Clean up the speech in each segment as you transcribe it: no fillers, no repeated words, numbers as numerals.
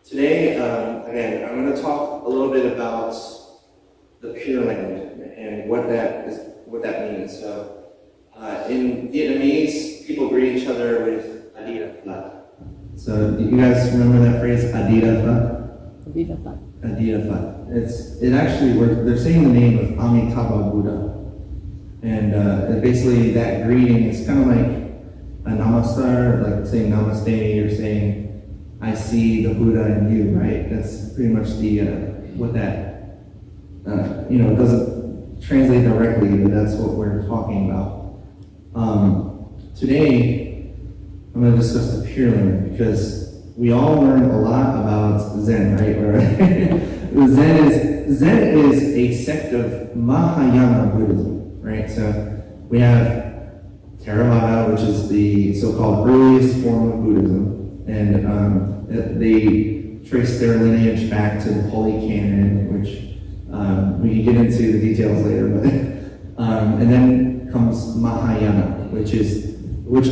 Today, again, I'm going to talk a little bit about the Pure Land and what that means. So, in Vietnamese, people greet each other with Adida Phật. So, do you guys remember that phrase, Adida Phật? Adida Phật. Adida Phật. It actually, they're saying the name of Amitabha Buddha. And basically that greeting is kind of like a namastar, like saying namaste, you're saying, I see the Buddha in you, right? That's pretty much the, what that, it doesn't translate directly, but that's what we're talking about. Today, I'm going to discuss the Pure Land because we all learn a lot about Zen, right? Zen is a sect of Mahayana Buddhism, right? So we have Theravada, which is the so-called earliest form of Buddhism, and they trace their lineage back to the Holy Canon, which we can get into the details later. But and then comes Mahayana, which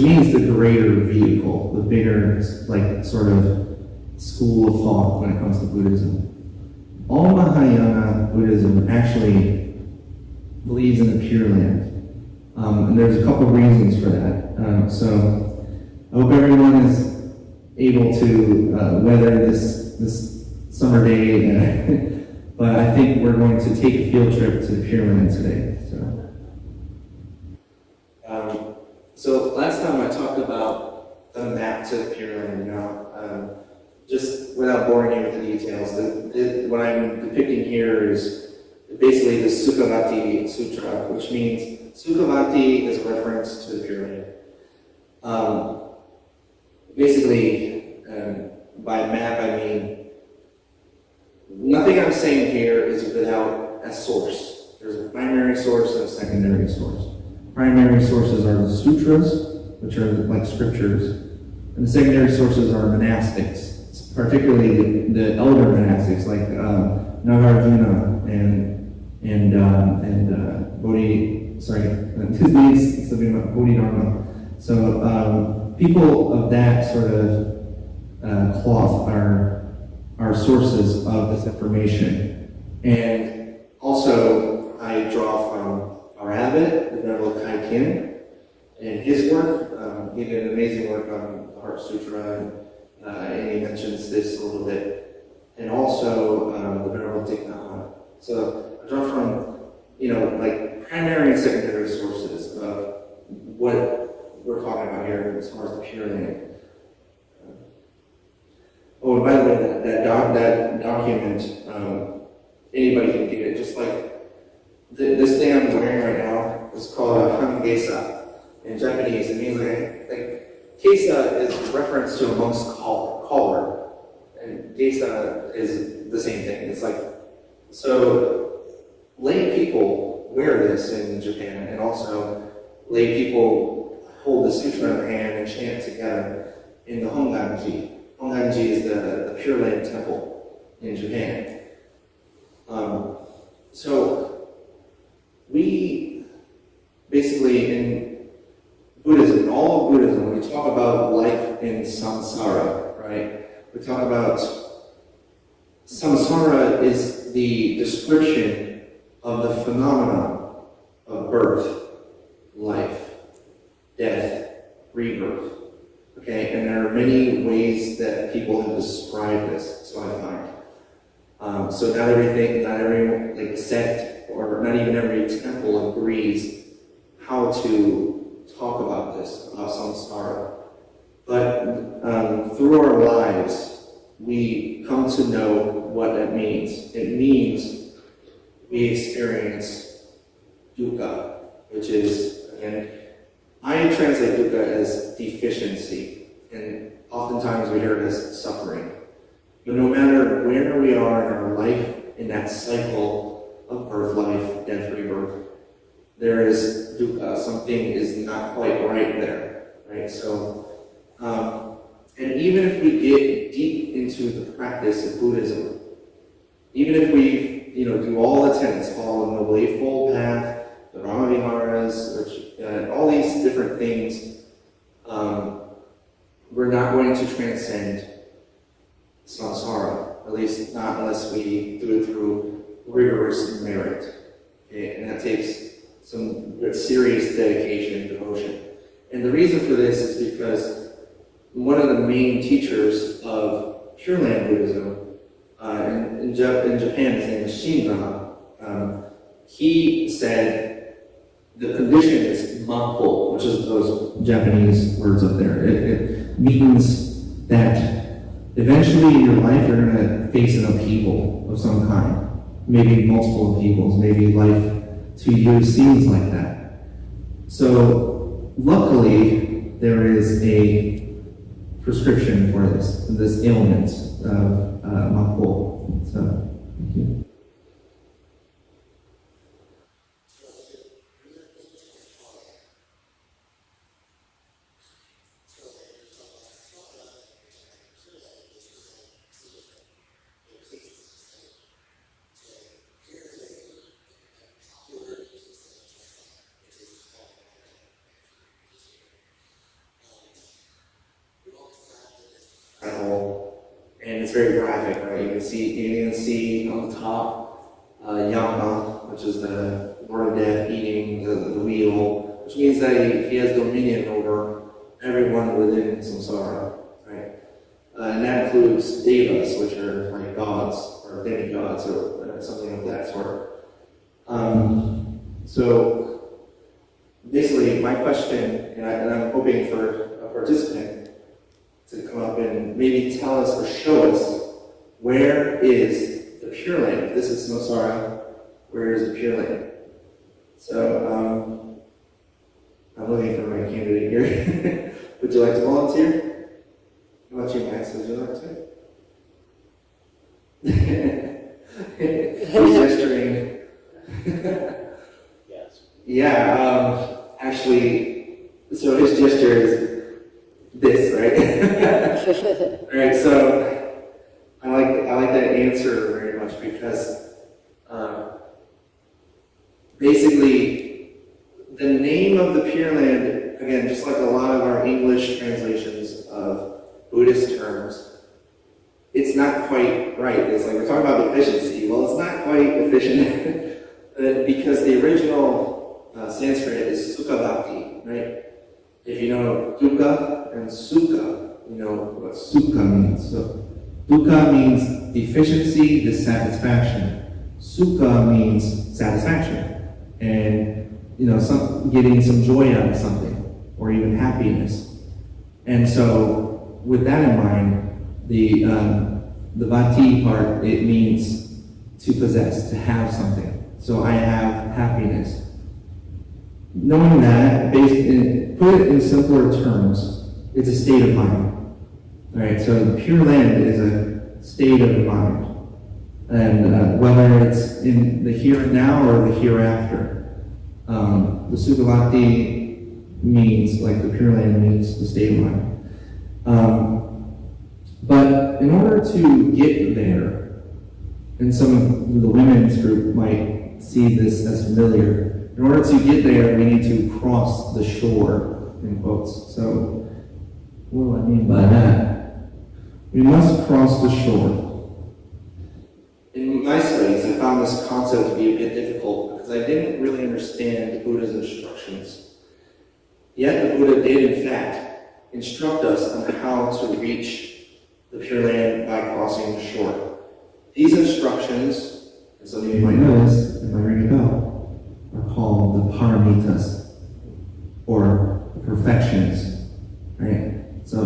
means the greater vehicle, the bigger, like, sort of school of thought when it comes to Buddhism. All Mahayana Buddhism actually believes in the Pure Land. And there's a couple reasons for that. So I hope everyone is able to weather this summer day, but I think we're going to take a field trip to the Pure Land today. So last time I talked about the map to the Pure Land. Just without boring you with the details, what I'm depicting here is basically the Sukhavati Sutra, which means Sukhavati is a reference to the Pure Land. Basically, by map I mean nothing I'm saying here is without a source. There's a primary source and a secondary source. Primary sources are the sutras, which are like scriptures, and the secondary sources are monastics, particularly the elder monastics like Nagarjuna and Bodhi. Sorry, his name's something about Bodhidharma. So people of that sort of cloth are sources of this information. And also, I draw from our abbot, the Venerable Kai Kin, and his work. He did an amazing work on the Heart Sutra, and he mentions this a little bit. And also the Venerable Thich Nhat Hanh. So I draw from, like primary and secondary sources of what we're talking about here as far as the Pure Land. Oh, and by the way, that document, anybody can get it. Just like this thing I'm wearing right now is called a hangesa in Japanese. It means like kesa is reference to a monk's collar, and gesa is the same thing. It's like, so lay people wear this in Japan, and also lay people hold the sutra in their hand and chant together in the Honganji. Honganji is the Pure Land temple in Japan. So we basically in Buddhism, in all of Buddhism, we talk about life in samsara, right? We talk about samsara is the description of the phenomenon of birth, life, death, rebirth. Okay, and there are many ways that people have described this, so I find. So not every sect, or not even every temple agrees how to talk about this, about samsara. But through our lives, we come to know what that means. It means we experience dukkha, which is, again, I translate dukkha as deficiency, and oftentimes we hear it as suffering. But no matter where we are in our life, in that cycle of birth, life, death, rebirth, there is dukkha. Something is not quite right there, right? So, and even if we get deep into the practice of Buddhism, even if we, do all the tenets, follow the Noble Eightfold Path, the Brahmaviharas, which all these different things, we're not going to transcend samsara, at least not unless we do it through rigorous merit. Okay? And that takes some serious dedication and devotion. And the reason for this is because one of the main teachers of Pure Land Buddhism in Japan, his name is Shinra, he said the condition is mappo, which is those Japanese words up there. It means that eventually in your life you're going to face an upheaval of some kind. Maybe multiple upheavals, maybe life to you seems like that. So luckily there is a prescription for this ailment of mappo. So thank you. And it's very graphic, right? You can see on the top yama, which is the word of death, eating the wheel, which means that he has dominion over everyone within samsara, right? And that includes devas, which are like gods or demigods or something of that sort. So basically, my question, and I'm hoping for a participant to come up and maybe tell us or show us where is the Pure Land. This is samsara. Where is the Pure Land? So I'm looking for my candidate here. Would you like to volunteer? How about you, Max? Would you like to? He's gesturing. Yes. Yeah. Actually, so his gesture is this, right? All right, so I like that answer very much because basically the name of the Pure Land, again, just like a lot of our English translations of Buddhist terms, it's not quite right. It's like we're talking about efficiency. Well, it's not quite efficient because the original Sanskrit is Sukhavati, right? If you know dukkha and sukha, you know what sukha means. So dukkha means deficiency, dissatisfaction. Sukha means satisfaction, and getting some joy out of something, or even happiness. And so, with that in mind, the vati part, it means to possess, to have something. So I have happiness. Knowing that, put it in simpler terms, it's a state of mind. All right, so the Pure Land is a state of the mind. And whether it's in the here and now or the hereafter, the Sukhavati means, like the Pure Land means, the state of mind. But in order to get there, and some of the women's group might see this as familiar, in order to get there, we need to cross the shore, in quotes. So, what do I mean by that? We must cross the shore. In my studies, I found this concept to be a bit difficult because I didn't really understand Buddha's instructions. Yet the Buddha did, in fact, instruct us on how to reach the Pure Land by crossing the shore. These instructions, and some of you might know this if I ring a bell, are called the paramitas, or the perfections, right? So,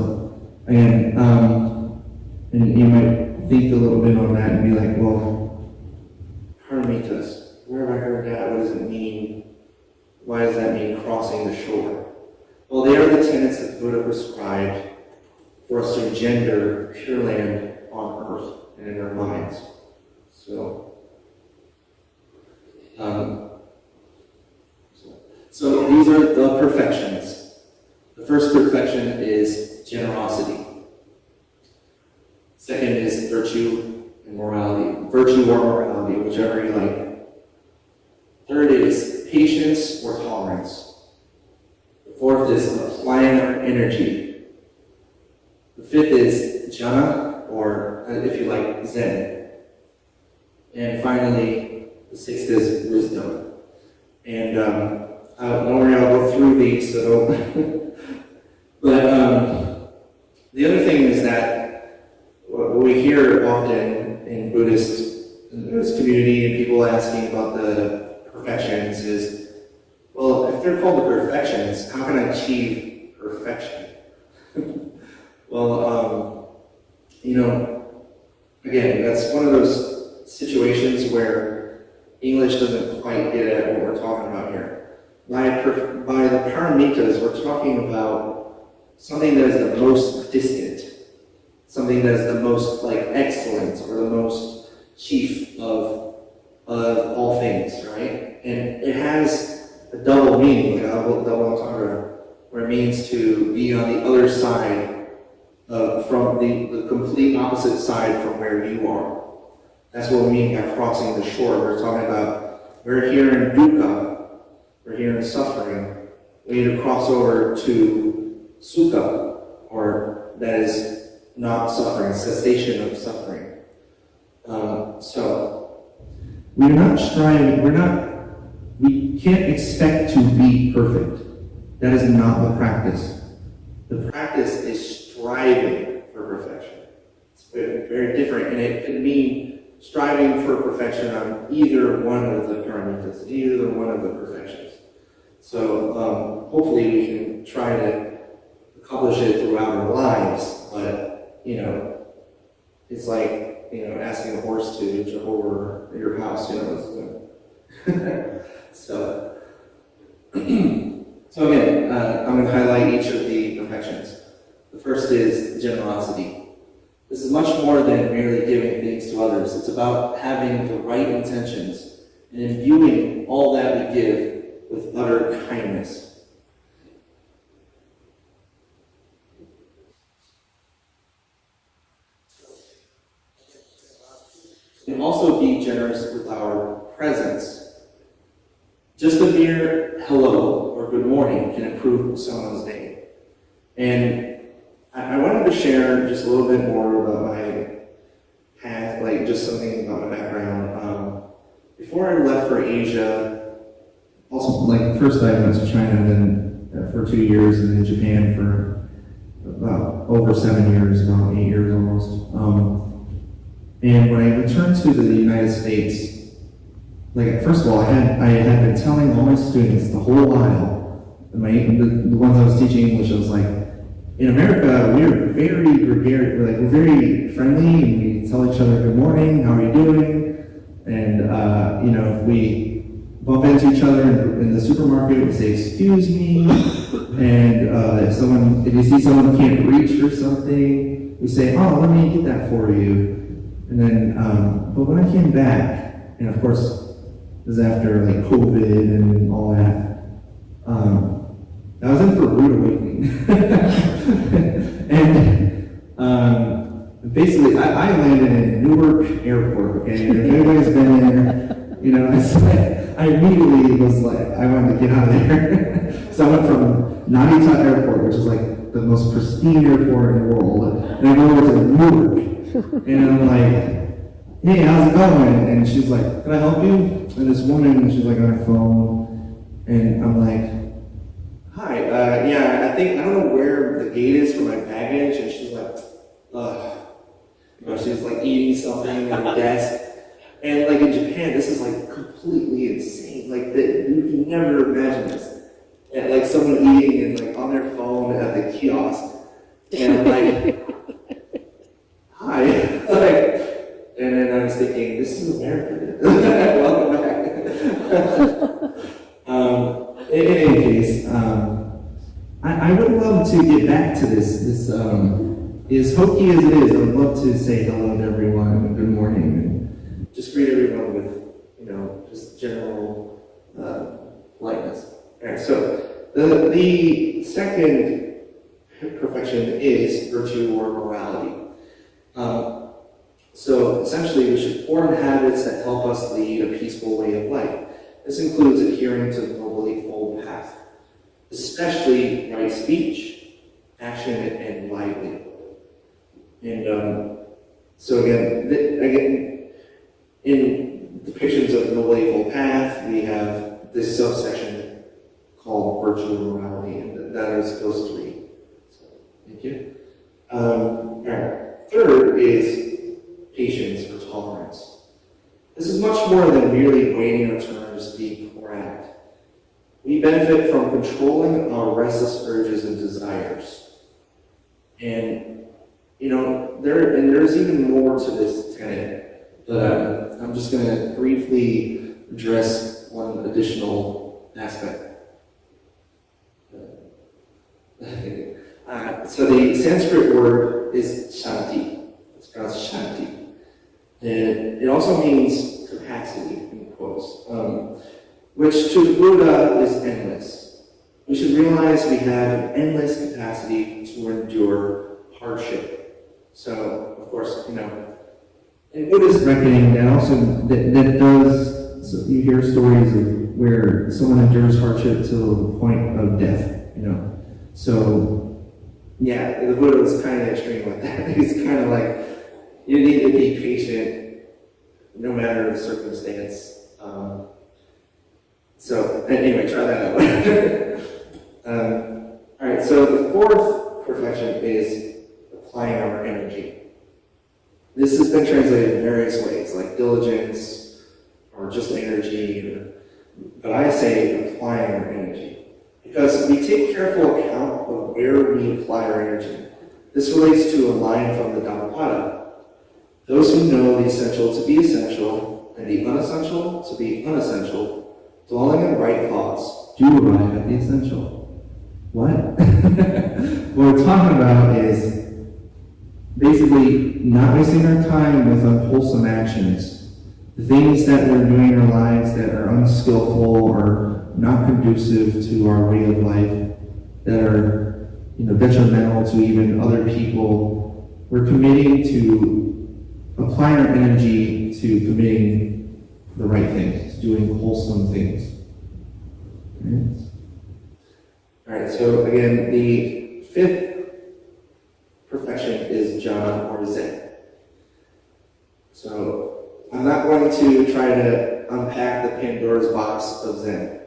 again, and you might think a little bit on that and be like, well, paramitas, where have I heard that? What does it mean? Why does that mean crossing the shore? Well, they are the tenets that Buddha prescribed for us to engender Pure Land on earth and in our minds. So these are the perfections. The first perfection is generosity. Second is virtue and morality. Virtue or morality, whichever you like. Third is patience or tolerance. The fourth is applying our energy. The fifth is jhana or if you like, Zen. And finally, the sixth is wisdom. And don't worry, I'll go through these, so don't. But the other thing is that what we hear often in the Buddhist community and people asking about the perfections is, well, if they're called the perfections, how can I achieve perfection? Well, again, that's one of those situations where English doesn't quite get at what we're talking about here. By the paramitas, we're talking about something that is the most distant, something that is the most excellent, or the most chief of all things, right? And it has a double meaning, like a double entendre, where it means to be on the other side, from the complete opposite side from where you are. That's what we mean by crossing the shore. We're talking about, we're here in dukkha, we're here in suffering. We need to cross over to sukha, or that is not suffering, cessation of suffering. So, we're not striving, we can't expect to be perfect. That is not the practice. The practice is striving for perfection. It's very, very different, and it could mean striving for perfection on either one of the paramitas, either one of the perfections. So hopefully we can try to accomplish it throughout our lives, but it's like asking a horse to jump over your house, So again, I'm going to highlight each of the perfections. The first is generosity. This is much more than merely giving things to others. It's about having the right intentions and imbuing all that we give with utter kindness. We can also be generous with our presence. Just a mere hello or good morning can improve someone's day. And I wanted to share just a little bit more about my past, just something about my background. Before I left for Asia, also, first I went to China, then for 2 years, and then Japan for about over 7 years, about 8 years almost. And when I returned to the United States, first of all, I had been telling all my students the whole while, the ones I was teaching English, I was like, in America, we're very gregarious, we're very friendly, and we tell each other good morning, how are you doing? And if we bump into each other in the supermarket, we say, excuse me. And if you see someone who can't reach or something, we say, oh, let me get that for you. And then, but when I came back, and of course, it was after COVID and all that, I was in for a rude awakening. And basically, I landed in Newark Airport, okay? If anybody's been there, I immediately was I wanted to get out of there. So I went from Narita Airport, which is the most pristine airport in the world, and I go over to Newark, and I'm like, hey, how's it going? And she's like, can I help you? And this woman, she's on her phone, and I'm like, hi, yeah, I don't know where the gate is for my baggage, and she's like, ugh. She's eating something at the desk. And in Japan, this is completely insane. You can never imagine this. And someone eating and on their phone at the kiosk. And I'm like, hi. And then I was thinking, this is America. Welcome back. In any case, I would love to get back to this. As hokey as it is, I would love to say hello to everyone and good morning, and just greet everyone with, just general politeness. All right, so the second perfection is virtue or morality. So essentially, we should form habits that help us lead a peaceful way of life. This includes adhering to the Noble Eightfold Path, especially right speech, action, and livelihood. And So again, in depictions of the Noble Eightfold Path, we have this subsection called virtue and morality, and that is those three. So, thank you. All right. Third is patience or tolerance. This is much more than merely waiting our turn to speak or act. We benefit from controlling our restless urges and desires. And, there's even more to this tenet, but I'm just going to briefly address one additional aspect. So the Sanskrit word is shanti. It's pronounced shanti. And it also means capacity, in quotes, which to the Buddha is endless. We should realize we have an endless capacity to endure hardship. So, of course, in Buddhist reckoning, that does, so you hear stories of where someone endures hardship to the point of death, So, yeah, the Buddha was kind of extreme with that. He's kind of like, you need to be patient no matter the circumstance. So, anyway, try that out. All right, so the fourth perfection is applying our energy. This has been translated in various ways, like diligence or just energy, but I say applying our energy. Because we take careful account of where we apply our energy. This relates to a line from the Dhammapada. Those who know the essential to be essential and the unessential to be unessential, dwelling in right thoughts, do arrive at the essential. What? What we're talking about is basically not wasting our time with unwholesome actions. The things that we're doing in our lives that are unskillful or not conducive to our way of life, that are detrimental to even other people. We're committing to apply our energy to committing the right things, to doing wholesome things. All right, so again, the fifth perfection is jhana or zen. So I'm not going to try to unpack the Pandora's box of zen.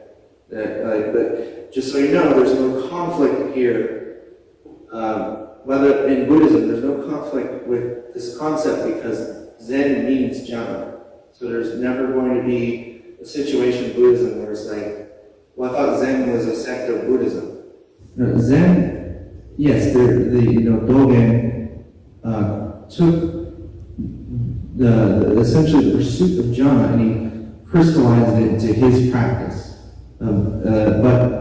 But just so you know, there's no conflict here. Whether in Buddhism, there's no conflict with this concept because Zen means jhana. So there's never going to be a situation in Buddhism where it's like, well, I thought Zen was a sect of Buddhism. No, Zen, yes, Dogen took essentially the pursuit of jhana and he crystallized it into his practice. But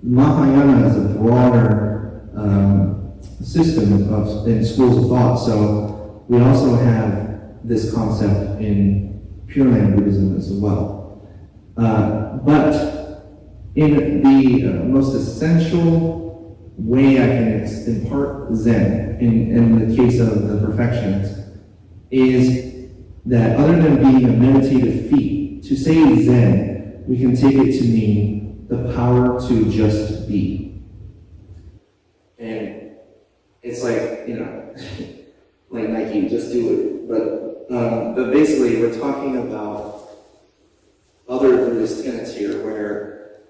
Mahayana is a broader system in schools of thought. So we also have this concept in Pure Land Buddhism as well. But in the most essential way I can impart Zen, in the case of the perfections, is that other than being a meditative feat, to say Zen, we can take it to mean the power to just be. And it's like, like Nike, just do it. But basically, we're talking about other Buddhist tenets here where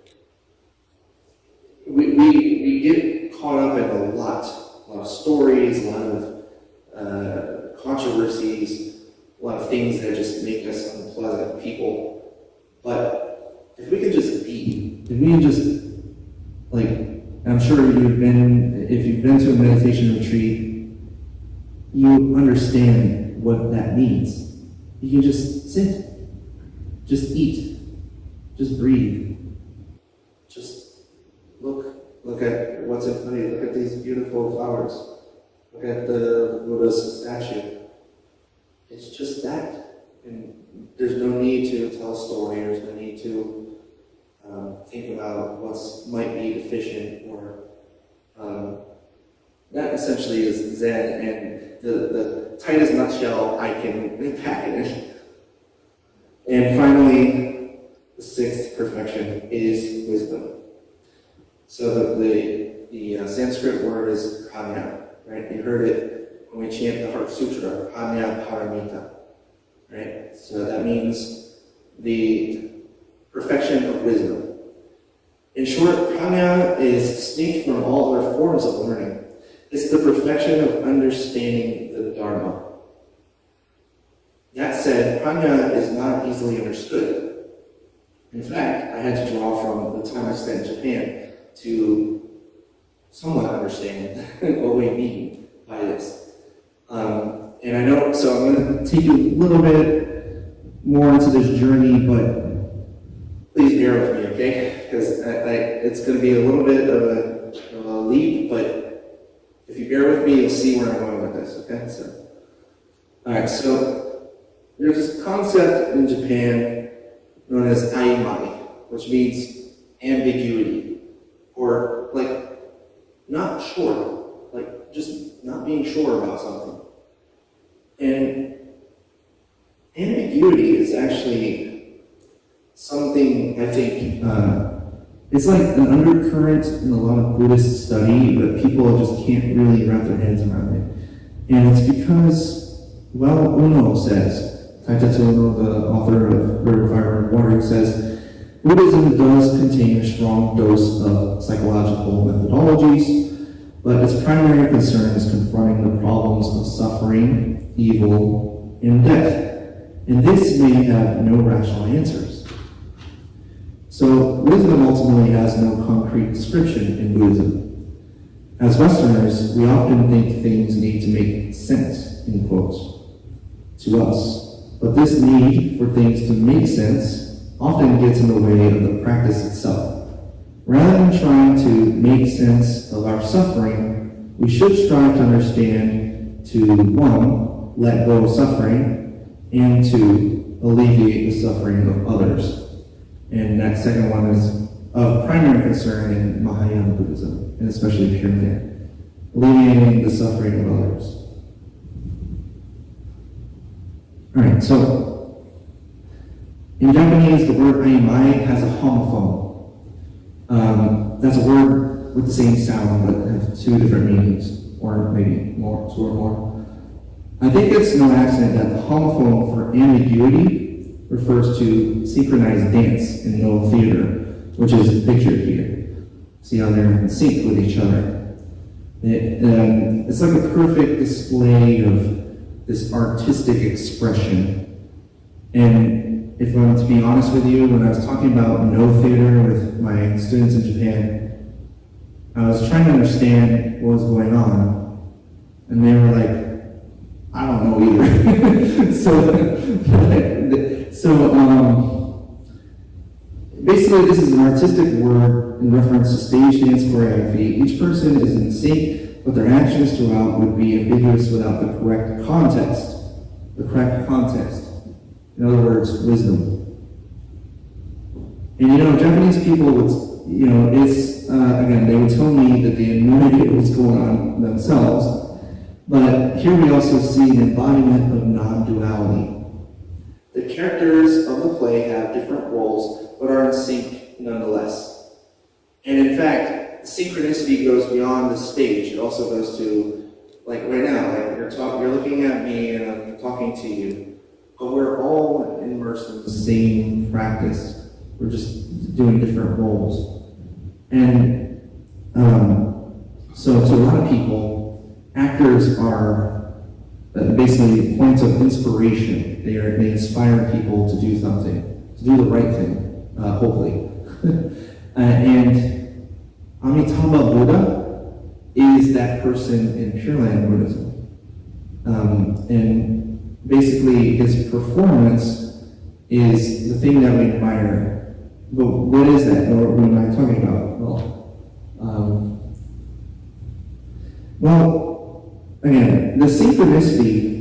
we get caught up in a lot of stories, a lot of controversies, a lot of things that just make us unpleasant people. But if we can just be, if we can just, I'm sure if you've been to a meditation retreat, you understand what that means. You can just sit, just eat, just breathe, just look at what's in front of you, look at these beautiful flowers, look at the Buddha's statue. It's just that. And there's no need to tell a story, there's no need to think about what might be deficient, or that essentially is Zen, and the tightest nutshell I can pack it in. And finally, the sixth perfection is wisdom. So the Sanskrit word is prajna, right? You heard it when we chant the Heart Sutra, Panya Paramita, right? So that means the perfection of wisdom. In short, Panya is distinct from all other forms of learning. It's the perfection of understanding the Dharma. That said, Panya is not easily understood. In fact, I had to draw from the time I spent in Japan to somewhat understand what we mean by this. And I know, so I'm going to take you a little bit more into this journey, but please bear with me, okay? Because it's going to be a little bit of a leap, but if you bear with me, you'll see where I'm going with this, okay? So, all right, so there's this concept in Japan known as aimai, which means ambiguity, or like not sure, like just not being sure about something. And ambiguity is actually something, I think, it's like an undercurrent in a lot of Buddhist study, but people just can't really wrap their heads around it. And it's because, well, Uno says, Taitetsu Uno, the author of River, Fire, and Water, says, Buddhism does contain a strong dose of psychological methodologies, but its primary concern is confronting the problems of suffering, evil, and death. And this may have no rational answers. So, wisdom ultimately has no concrete description in Buddhism. As Westerners, we often think things need to make sense, in quotes, to us. But this need for things to make sense often gets in the way of the practice itself. Rather than trying to make sense of our suffering, we should strive to understand to, one, let go of suffering, and two, alleviate the suffering of others. And that second one is of primary concern in Mahayana Buddhism, and especially Pure Land, alleviating the suffering of others. All right, so in Japanese, the word aimai has a homophone. That's a word with the same sound, but has two different meanings, or maybe more, two or more. I think it's no accident that the homophone for ambiguity refers to synchronized dance in no theater, which is pictured here. See how they're in sync with each other. It's like a perfect display of this artistic expression. And if I'm to be honest with you, when I was talking about no theater with my students in Japan, I was trying to understand what was going on, and they were like, I don't know either. so basically this is an artistic word in reference to stage dance choreography. Each person is in sync, but their actions throughout would be ambiguous without the correct context. The correct context. In other words, wisdom. And Japanese people would, again, they would tell me that they had no idea what was going on themselves. But here we also see an embodiment of non-duality. The characters of the play have different roles, but are in sync nonetheless. And in fact, synchronicity goes beyond the stage. It also goes to, like right now, like you're looking at me and I'm talking to you. But we're all immersed in the same practice. We're just doing different roles. And so to a lot of people, actors are basically points of inspiration. They inspire people to do something, to do the right thing, hopefully. And Amitabha Buddha is that person in Pure Land Buddhism. And basically, his performance is the thing that we admire. But what is that? What am I talking about? Well, again, the synchronicity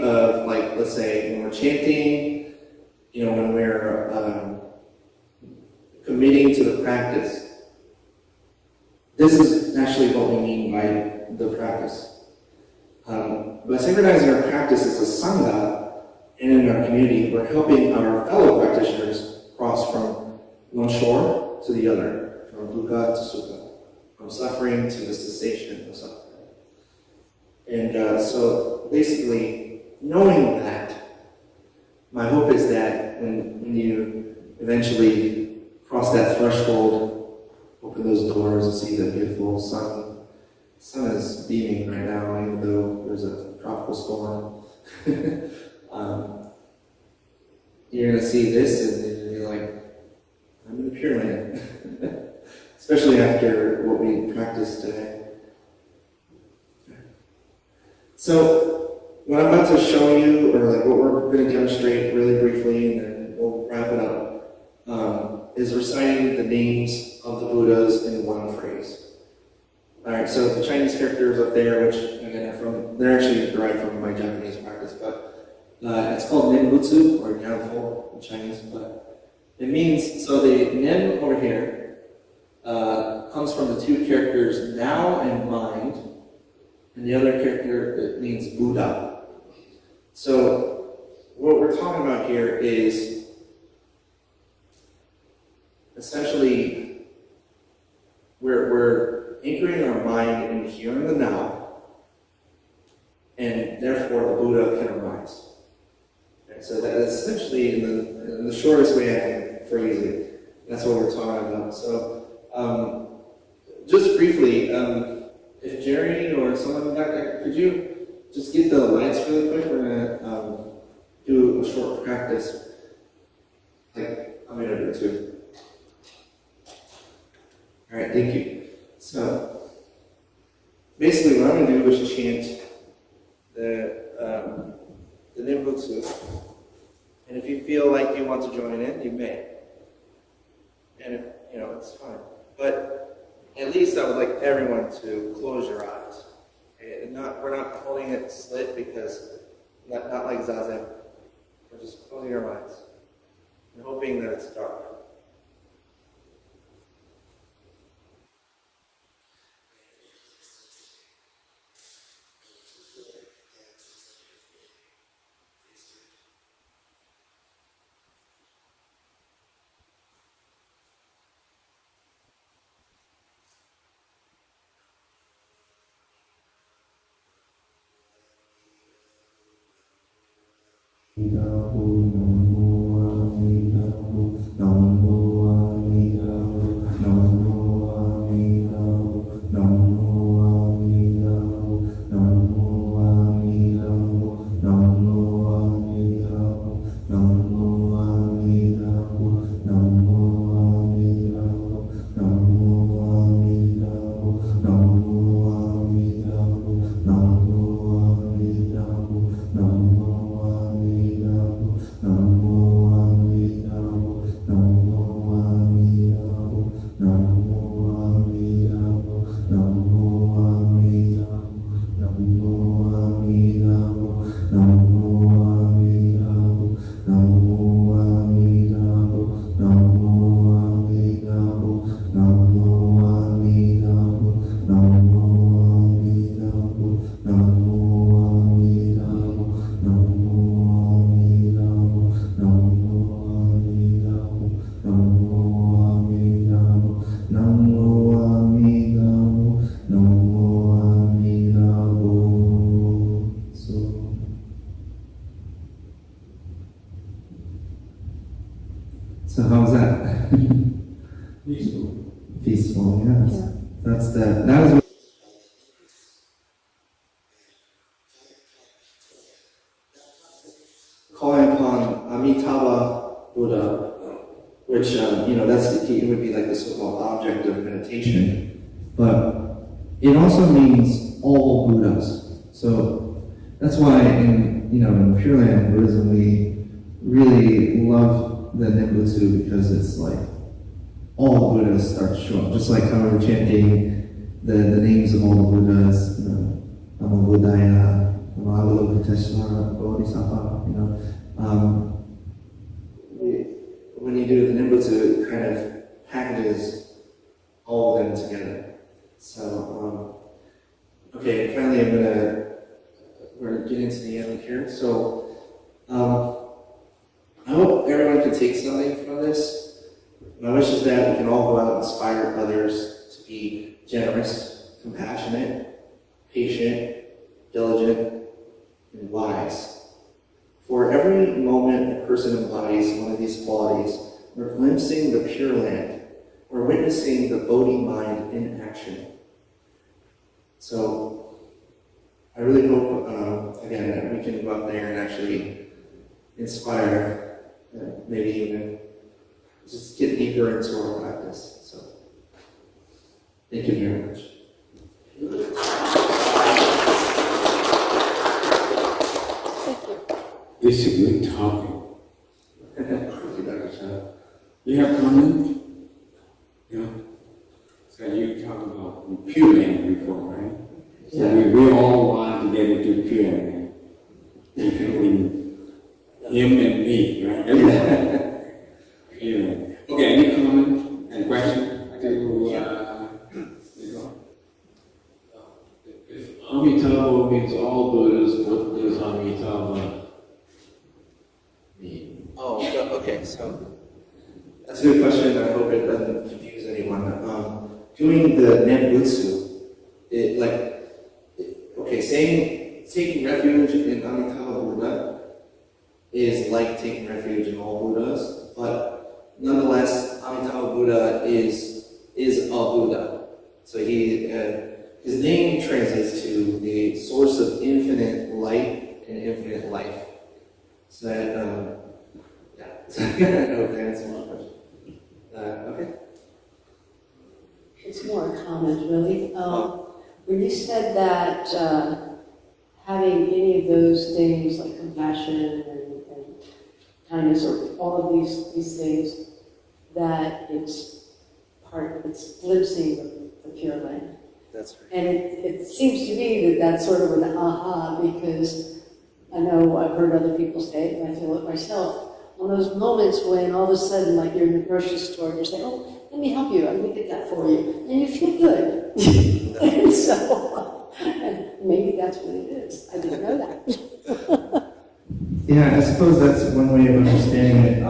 of, like, let's say, when we're chanting, when we're committing to the practice, this is actually what we mean by the practice. By synchronizing our practice as a sangha and in our community, we're helping our fellow practitioners cross from one shore to the other, from dukkha to sukha, from suffering to the cessation of suffering. And so basically, knowing that, my hope is that when you eventually cross that threshold, open those doors and see the beautiful sun. The sun is beaming right now, even though there's a tropical storm. You're going to see this and you're going to be like, I'm in the Pure Land. Especially after what we practiced today. So, what I'm about to show you, or like what we're going to demonstrate really briefly, and then we'll wrap it up, is reciting the names of the Buddhas in one phrase. Alright, so the Chinese characters up there, which again they're actually derived from my Japanese practice, but it's called Ninbutsu, or Nyanfo in Chinese, but it means, so the Nin over here comes from the two characters now and mind, and the other character, it means Buddha. So what we're talking about here is essentially we're anchoring our mind in the here and the now, and therefore the Buddha can arise. And so that is essentially, in the shortest way I can phrase it, that's what we're talking about. So just briefly, if Jerry or someone back there, could you just get the lights really quick? We're going to do a short practice. Like a minute or two. All right, thank you. So, basically what I'm going to do is chant the Ninbutsu. And if you feel like you want to join in, you may. And if, it's fine. But at least I would like everyone to close your eyes. And we're not holding it slit because, not like Zazen. We're just closing our eyes and hoping that it's dark. So how's that? Peaceful. Peaceful, yes. Yeah. That is what calling upon Amitabha Buddha, which that's the key. It would be like the so-called object of meditation, but it also means all Buddhas. So that's why in Pure Land Buddhism we really love the Ninbutsu, because it's like all the Buddhas start to show up, just like how we're chanting the names of all the Buddhas, Namo Buddhaya, Namo Avalokiteshvara, bodhisattva, when you do the Ninbutsu, it kind of packages all of them together. So, okay, finally we're getting to the end here. So, I hope everyone can take something from this. My wish is that we can all go out and inspire others to be generous, compassionate, patient, diligent, and wise. For every moment a person embodies one of these qualities, we're glimpsing the Pure Land. We're witnessing the Bodhi mind in action. So, I really hope, again, that we can go out there and actually inspire, maybe even just get deeper into our practice. So, thank you very much. This is a good topic. You have comment? Yeah. So you talked about Pure Land before, right? So Yeah. we all want to get into Pure Land, including him and me, right? Everyone. Pure Land. Okay, any comment and question If Amitabha means all Buddhas, what does Amitabha mean? Oh, okay, so that's a good question. I hope it doesn't confuse anyone. Doing the Nembutsu, taking refuge in Amitabha Buddha is like taking refuge in all Buddhas, but nonetheless, Amitabha Buddha is a Buddha. So his name translates to the source of infinite light and infinite life. So that, I hope that answers my question. Okay. It's more a comment, really. When you said that having any of those things like compassion and kindness, or all of these things, that it's glimpsing the Pure Land. That's right. And it seems to me that that's sort of an aha, because I know I've heard other people say it, and I feel it myself. On those moments when all of a sudden, like you're in the grocery store and you're saying, "Oh, let me help you, I'm going to get that for you," and you feel good. And so, and maybe that's what it is. I didn't know that. Yeah, I suppose that's one way of understanding it.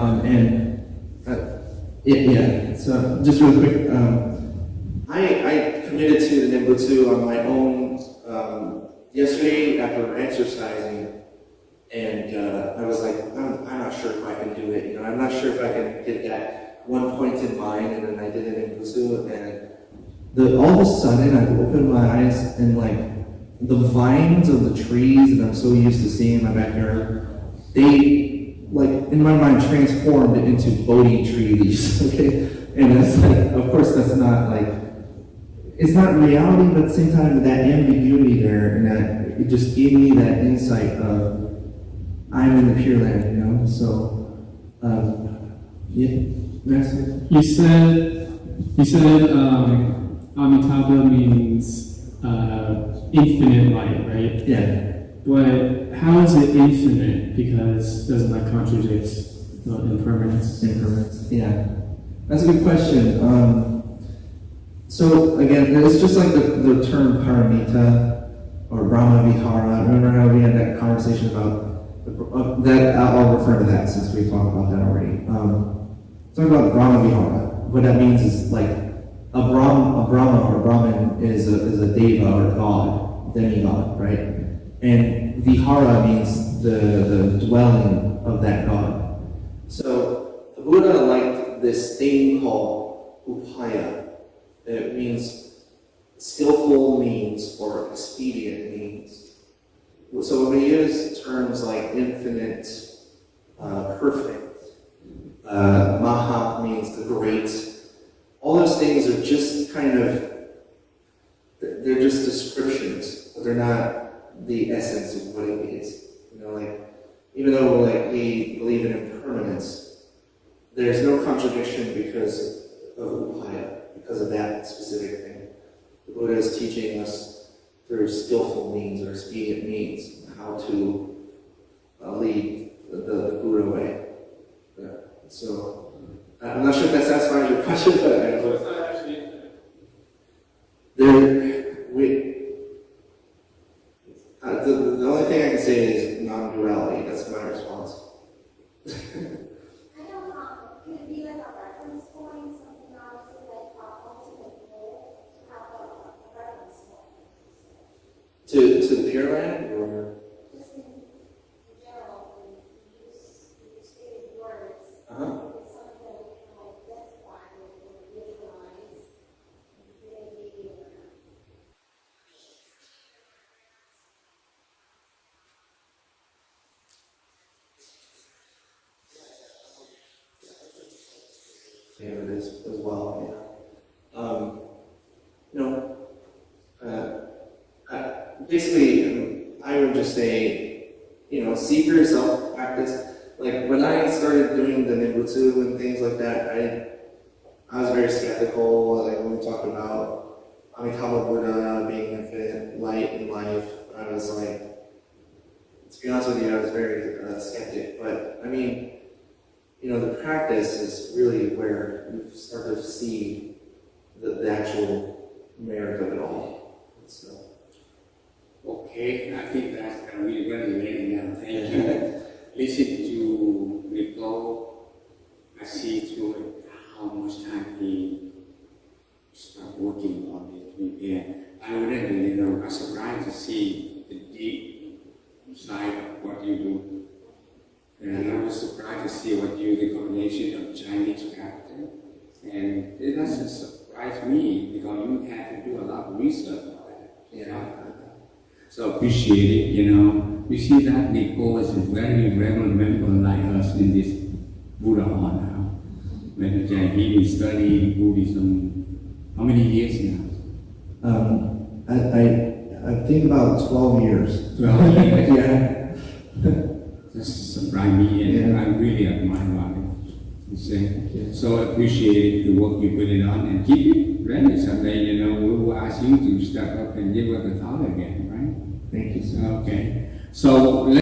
So just real quick, I committed to the Nembutsu on my own yesterday after exercising. And I was like, I'm not sure if I can do it. I'm not sure if I can get that one point in mind. And then I did it in Butsu, and all of a sudden I opened my eyes and the vines of the trees that I'm so used to seeing in my backyard, they in my mind transformed into Bodhi tree leaves. Okay, and it's of course that's not it's not reality, but at the same time that ambiguity there, and that it just gave me that insight of I'm in the Pure Land, So, next. You said Amitabha means infinite light, right? Yeah. But how is it infinite? Because doesn't that contradict the impermanence? Impermanence. Yeah. That's a good question. So again, it's just like the term paramita or Brahma Vihara. Remember how we had that conversation about that? I'll refer to that since we talked about that already. Talk about Brahma Vihara. What that means is a Brahma or Brahman is a deva or god, demigod, right? And Vihara means the dwelling of that god. So the Buddha liked this thing called upaya. It means skillful means or expedient means. So when we use terms like infinite, perfect, maha means the great, all those things are just they're just descriptions, but they're not the essence of what it is. Even though we believe in impermanence, there's no contradiction because of upaya, because of that specific thing. The Buddha is teaching us through skillful means or expedient means how to lead the Buddha way. So I'm not sure if that satisfies your question, but So it's not actually infinite. The only thing I can say is non-duality. That's my response. I don't know. Could it be like a reference point, something obviously ultimate goal to have a reference point? To Pure Land, or? Just in general, when you use stated words, Uh-huh. it's something that we can identify with or visualize, maybe, Yeah, it is as well, yeah. You know, basically, I would just say, you know, see for yourself, practice. Like, when I started doing the Nimbutsu and things like that, I was very skeptical, like when we talked about Amitabha Buddha being infinite light in life. I was like, to be honest with you, I was very skeptic. But, I mean, you know, the practice is really where you start to see the actual merit of it all. So. Okay, I think that's really late now. Thank you. Listen to Nicole. I see through how much time he start working on it. Yeah, I already, you know, I'm surprised to see the deep side of what you do. And I was surprised to see what you, the combination of Chinese character. And it doesn't surprise me because you had to do a lot of research on that. Yeah. So appreciate it, you know. We see that Nicole is a very regular member like us in this Buddha Hall now. When he been studying Buddhism, how many years now? I think about 12 years. 12 years? Yeah. That's surprised me, and I really admire about it. You see? So appreciate the work you put it on, and keep it ready. Someday, you know, we will ask you to step up and give us a talk again, right? Thank you, sir. Okay. So